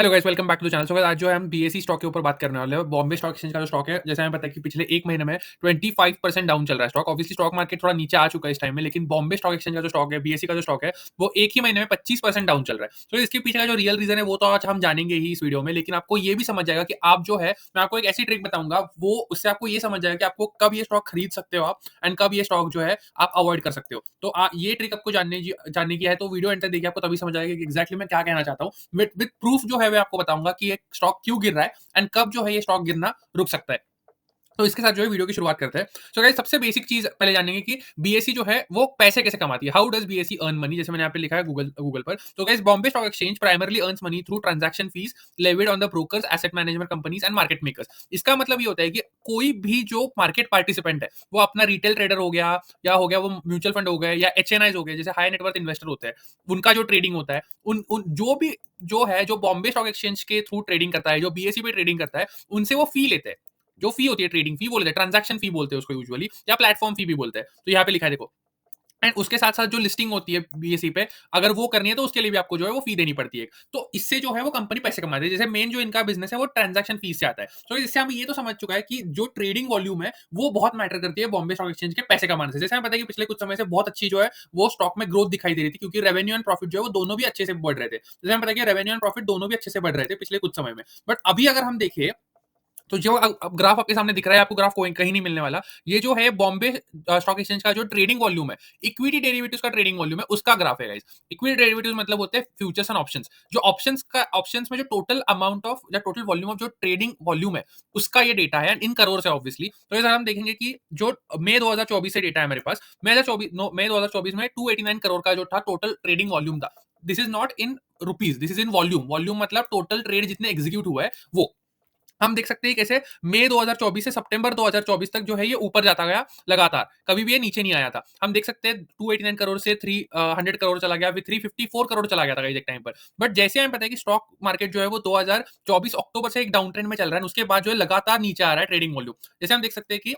Hello guys, welcome back to the channel. So guys, आज जो है हम बीएसई स्टॉक के ऊपर बात करने वाले हैं। बॉम्बे स्टॉक एक्सचेंज का जो स्टॉक है, जैसे हमें पता है कि पिछले 1 महीने में 25% डाउन चल रहा है स्टॉक। ऑब्वियसली स्टॉक मार्केट थोड़ा नीचे आ चुका है इस टाइम में, लेकिन बॉम्बे स्टॉक एक्सचेंज का जो स्टॉक है, बीएसई का जो स्टॉक है, वो एक ही महीने में 25% डाउन चल रहा है। तो इसके पीछे का जो रियल रीजन है, वो तो आज हम जानेंगे ही इस वीडियो में, लेकिन आपको ये भी समझ जाएगा कि आप जो है, मैं आपको एक ऐसी ट्रिक बताऊंगा, वो उससे आपको ये समझ जाएगा कि आपको कब ये स्टॉक खरीद सकते हो आप, एंड कब ये स्टॉक जो है आप अवॉइड कर सकते हो। तो ये ट्रिक आपको जानने की है, तो वीडियो एंड तक देखिए, आपको तभी समझ आएगा कि एग्जैक्टली मैं क्या कहना चाहता हूँ। विद प्रूफ जो है मैं आपको बताऊंगा कि ये स्टॉक क्यों गिर रहा है एंड कब जो है ये स्टॉक गिरना रुक सकता है। तो इसके साथ जो है वीडियो की शुरुआत करते हैं। सो गाइस, सबसे बेसिक चीज पहले जानेंगे कि बीएसई जो है वो पैसे कैसे कमाती है। How does BSE earn money, जैसे मैंने यहाँ पे लिखा है गूगल गूगल पर। तो guys, Bombay stock exchange primarily earns money through transaction fees levied on the brokers, asset management companies and market makers. इसका मतलब ये होता है कि कोई भी जो मार्केट पार्टिसिपेंट है, वो अपना रिटेल ट्रेडर हो गया, या हो गया वो म्यूचुअल फंड हो गए, या एचएनआईज हो गए, जैसे हाई नेटवर्थ इन्वेस्टर होते हैं, उनका जो ट्रेडिंग होता है, उन उन जो भी जो है, जो बॉम्बे स्टॉक एक्सचेंज के थ्रू ट्रेडिंग करता है, जो बीएसई पे ट्रेडिंग करता है, उनसे वो फी लेते हैं। जो फी होती है, ट्रेडिंग फी बोलते हैं, ट्रांजैक्शन फी बोलते हैं उसको यूजुअली, या प्लेटफॉर्म फी भी बोलते हैं। तो यहाँ पे लिखा है देखो। एंड उसके साथ साथ जो लिस्टिंग होती है बीएसई पे, अगर वो करनी है तो उसके लिए भी आपको जो है वो फी देनी पड़ती है। तो इससे जो है वो कंपनी पैसे कमाती है। जैसे मेन जो इनका बिजनेस है वो ट्रांजैक्शन फीस से आता है। तो इससे हम ये तो समझ चुका है कि जो ट्रेडिंग वॉल्यूम है वो बहुत मैटर करती है बॉम्बे स्टॉक एक्सचेंज के पैसे कमाने से। जैसे हमें पता है कि पिछले कुछ समय से बहुत अच्छी जो है वो स्टॉक में ग्रोथ दिखाई दे रही थी, क्योंकि रेवेन्यू एंड प्रॉफिट जो है वो दोनों भी अच्छे से बढ़ रहे थे। जैसे हमें पता है कि रेवेन्यू एंड प्रॉफिट दोनों भी अच्छे से बढ़ रहे थे पिछले कुछ समय में। बट अभी अगर हम देखें, तो जो अब ग्राफ आपके सामने दिख रहा है, आपको ग्राफ कोई कहीं नहीं मिलने वाला। ये जो है बॉम्बे स्टॉक एक्सचेंज का जो ट्रेडिंग वॉल्यूम है, इक्विटी डेरिवेटिव्स का ट्रेडिंग वॉल्यूम है, उसका ग्राफ है गाइस। इक्विटी डेरिवेटिव्स मतलब होते हैं फ्यूचर्स एंड ऑप्शंस। जो ऑप्शंस में जो टोटल अमाउंट ऑफ या टोटल वॉल्यूम ऑफ जो ट्रेडिंग वॉल्यूम है, उसका ये डेटा है, इन करोड़ से ऑब्वियसली। तो इस हम देखेंगे कि जो मई 2024 से डेटा है मेरे पास, मई 2024 में 289 करोड़ का जो था टोटल ट्रेडिंग वॉल्यूम था। This is not in rupees, this is in volume. Volume मतलब टोटल ट्रेड जितने एग्जीक्यूट हुआ है वो। हम देख सकते हैं कैसे मई 2024 से सितंबर 2024 तक जो है ये ऊपर जाता गया लगातार, कभी भी ये नीचे नहीं आया था। हम देख सकते हैं 289 करोड़ से 300 करोड़ चला गया, फिर 354 करोड़ चला गया था एक टाइम पर। बट जैसे हमें पता है कि स्टॉक मार्केट जो है वो 2024 अक्टूबर से एक डाउन ट्रेंड में चल रहा है, उसके बाद जो है लगातार नीचे आ रहा है ट्रेडिंग वॉल्यूम। जैसे हम देख सकते हैं कि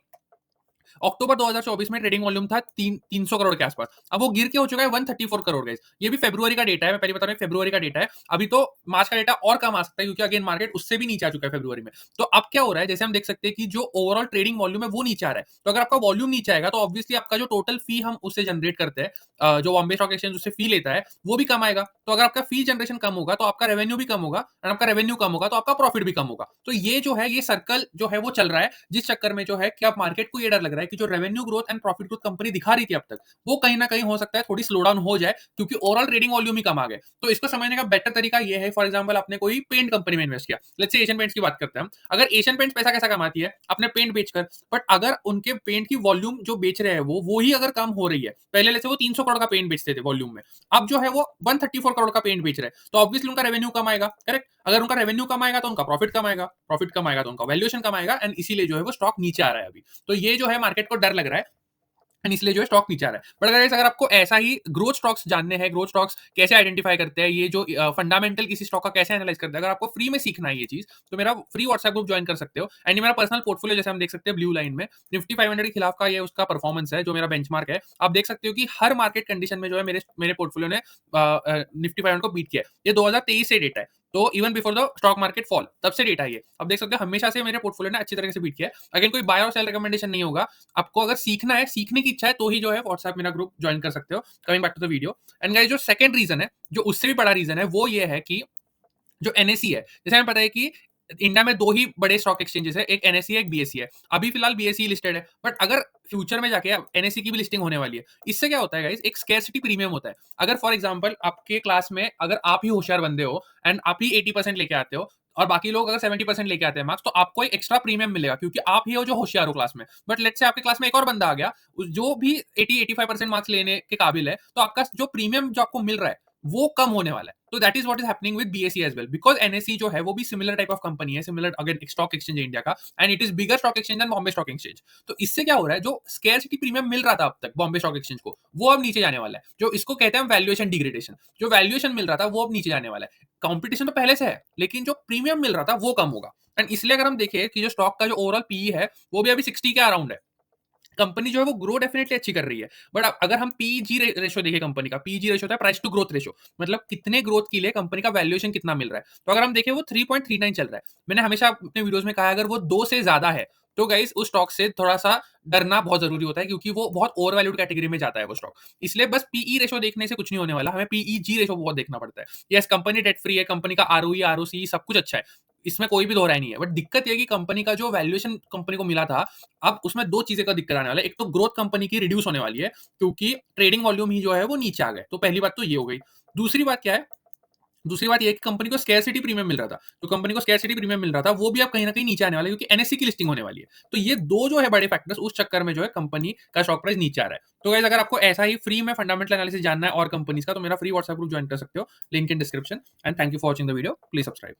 अक्टूबर 2024 में ट्रेडिंग वॉल्यूम था 300 करोड़ के आसपास। अब वो गिर के हो चुका है 134 करोड़ गाइस। ये भी फरवरी का डेटा है, मैं पहले बता रहा हूं फरवरी का डेटा है। अभी तो मार्च का डेटा और कम आ सकता है, क्योंकि अगेन मार्केट उससे भी नीचे आ चुका है फरवरी में। तो अब क्या हो रहा है, जैसे हम देख सकते हैं कि जो ओवरऑल ट्रेडिंग वॉल्यूम है वो नीचे आ रहा है। तो अगर आपका वॉल्यूम नीचे आएगा तो ऑब्वियसली आपका जो टोटल फी हम उससे जनरेट करते हैं, जो बॉम्बे स्टॉक एक्सचेंज उससे फी लेता है, वो भी कम आएगा। तो अगर आपका फी जनरेशन कम होगा तो आपका रेवेन्यू भी कम होगा, और आपका रेवेन्यू कम होगा तो आपका प्रॉफिट भी कम होगा। तो ये जो है, ये सर्कल जो है वो चल रहा है, जिस चक्कर में जो है कि अब मार्केट को ये डर लग रहा है कि जो revenue growth and profit growth company दिखा रही थी अब तक, वो कहीं ना कहीं हो सकता है थोड़ी स्लो डाउन हो जाए, क्योंकि ओवरऑल ट्रेडिंग वॉल्यूम ही कम आ गए। तो इसको समझने का बेटर तरीका ये है, फॉर एग्जांपल आपने कोई पेंट कंपनी में इन्वेस्ट किया, लेट्स से एशियन पेंट्स की बात करते हैं हम। अगर एशियन पेंट्स पैसा कैसा कमाती है अपने पेंट बेचकर, बट अगर उनके पेंट की वॉल्यूम जो बेच रहे हैं वो ही अगर कम हो रही है, पहले लेट्स से वो 300 करोड़ का पेंट बेचते थे वॉल्यूम में, अब जो है वो 134 करोड़ का पेंट बेच रहे हैं, तो ऑब्वियसली उनका रेवेन्यू कम आएगा। करेक्ट? अगर उनका रेवेन्यू कम आएगा तो उनका प्रॉफिट कम आएगा, प्रॉफिट कम आएगा तो उनका वैल्यूएशन कम आएगा, एंड इसीलिए जो है वो स्टॉक नीचे आ रहा है अभी। तो ये जो है मार्केट को डर लग रहा है, एंड इसलिए जो है स्टॉक नीचे आ रहा है। बट अगर आपको ऐसा ही ग्रोथ स्टॉक्स जानने हैं, ग्रोथ स्टॉक्स कैसे आइडेंटिफाई करते हैं, ये जो फंडामेंटल किसी स्टॉक का कैसे एनालाइज करते हैं, अगर आपको फ्री में सीखना है ये चीज, तो मेरा फ्री व्हाट्सएप ग्रुप ज्वाइन कर सकते हो। एंड ये मेरा पर्सनल पोर्टफोलियो, जैसे हम देख सकते हैं ब्लू लाइन में निफ्टी 500 के खिलाफ का ये उसका परफॉर्मेंस है, जो मेरा बेंचमार्क है। आप देख सकते हो कि हर मार्केट कंडीशन में जो है मेरे मेरे पोर्टफोलियो ने निफ्टी 500 को बीट किया है। ये 2023 से डेटा है, तो even before the stock market fall, तब से डेटा है ये। अब देख सकते हो हमेशा से मेरे पोर्टफोलियो ने अच्छी तरह से बीट किया है। अगेन कोई बाय और सेल रिकमेंडेशन नहीं होगा। आपको अगर सीखना है, सीखने की इच्छा है, तो ही जो है व्हाट्सएप मेरा ग्रुप ज्वाइन कर सकते हो। Coming back to the video, and guys, जो सेकंड रीजन है, जो उससे भी बड़ा रीजन है, वो ये है कि जो एनएसई है, जैसे हमें पता है कि इंडिया में दो ही बड़े स्टॉक एक्सचेंजेस है, एक एनएसई है, एक बीएसई है। अभी फिलहाल बीएसई लिस्टेड है, बट अगर फ्यूचर में जाके एनएसई की भी लिस्टिंग होने वाली है। इससे क्या होता है गाइस, एक स्कैरसिटी प्रीमियम होता है। अगर फॉर एग्जांपल आपके क्लास में अगर आप ही होशियार बंदे हो, एंड आप ही 80% लेके आते हो, और बाकी लोग अगर 70% लेके आते हैं मार्क्स, तो आपको एक एक्स्ट्रा प्रीमियम मिलेगा, क्योंकि आप ही हो जो होशियार हो क्लास में। बट लेट्स से आपके क्लास में एक और बंदा आ गया जो भी 80-85% मार्क्स लेने के काबिल है, तो आपका जो प्रीमियम जो आपको मिल रहा है वो कम होने वाला है। तो that is what is happening with BSE as well, because NSE जो है वो भी सिमिलर टाइप ऑफ कंपनी है, सिमिलर अगेन स्टॉक एक्सचेंज है इंडिया का, and it is bigger stock exchange than Bombay stock exchange. तो इससे क्या हो रहा है, जो स्केयरसिटी प्रीमियम मिल रहा था अब तक बॉम्बे स्टॉक एक्सचेंज को, वो अब नीचे जाने वाला है। जो इसको कहते हैं वैल्यूएशन डिग्रेडेशन, जो वैल्यूएशन मिल रहा था वो अब नीचे जाने वाला है। कंपटीशन तो पहले से है, लेकिन जो प्रीमियम मिल रहा था वो कम होगा। एंड इसलिए अगर हम देखें कि जो स्टॉक का जो ओवरऑल पीई है, वो भी अभी 60 के अराउंड है। कंपनी जो है वो ग्रो डेफिनेटली अच्छी कर रही है, बट अगर हम पीजी रेशो देखें, कंपनी का पीजी रेशो होता है प्राइस टू ग्रोथ रेशो, मतलब कितने ग्रोथ के लिए कंपनी का वैल्यूएशन कितना मिल रहा है। तो अगर हम देखें वो 3.39 चल रहा है। मैंने हमेशा अपने वीडियोस में कहा है, अगर वो 2 से ज्यादा है तो गाइस उस स्टॉक से थोड़ा सा डरना बहुत जरूरी होता है, क्योंकि वो बहुत ओवर वैल्यूड कैटेगरी में जाता है वो स्टॉक। इसलिए बस पीई रेशो देखने से कुछ नहीं होने वाला, हमें पीईजी रेशो बहुत देखना पड़ता है। यस, कंपनी डेट फ्री है, कंपनी का आरओई आरओसी सब कुछ अच्छा है, इसमें कोई भी दो राय नहीं है, बट दिक्कत ये है कि कंपनी का जो वैल्यूएशन कंपनी को मिला था, अब उसमें 2 चीज़ें का दिक्कत आने वाला है। एक तो ग्रोथ कंपनी की रिड्यूस होने वाली है, क्योंकि ट्रेडिंग वॉल्यूम ही जो है वो नीचे आ गए। तो पहली बात तो ये हो गई। दूसरी बात क्या है? दूसरी बात ये है कि कंपनी को स्कैरसिटी प्रीमियम मिल रहा था। जो कंपनी को स्कैरसिटी प्रीमियम मिल रहा था, वो भी अब कहीं न कहीं नीचे आने वाला है, क्योंकि एनएससी की लिस्टिंग होने वाली है। तो ये 2 जो है बड़े फैक्टर्स, उस चक्कर में जो है कंपनी का स्टॉक प्राइस नीचे आ रहा है। तो गाइस, अगर आपको ऐसा ही फ्री में फंडामेंटल एनालिसिस जानना है और कंपनीज़ का, तो मेरा फ्री व्हाट्सएप ग्रुप जॉइन कर सकते हो। Link in description, and thank you for watching the video. Please subscribe.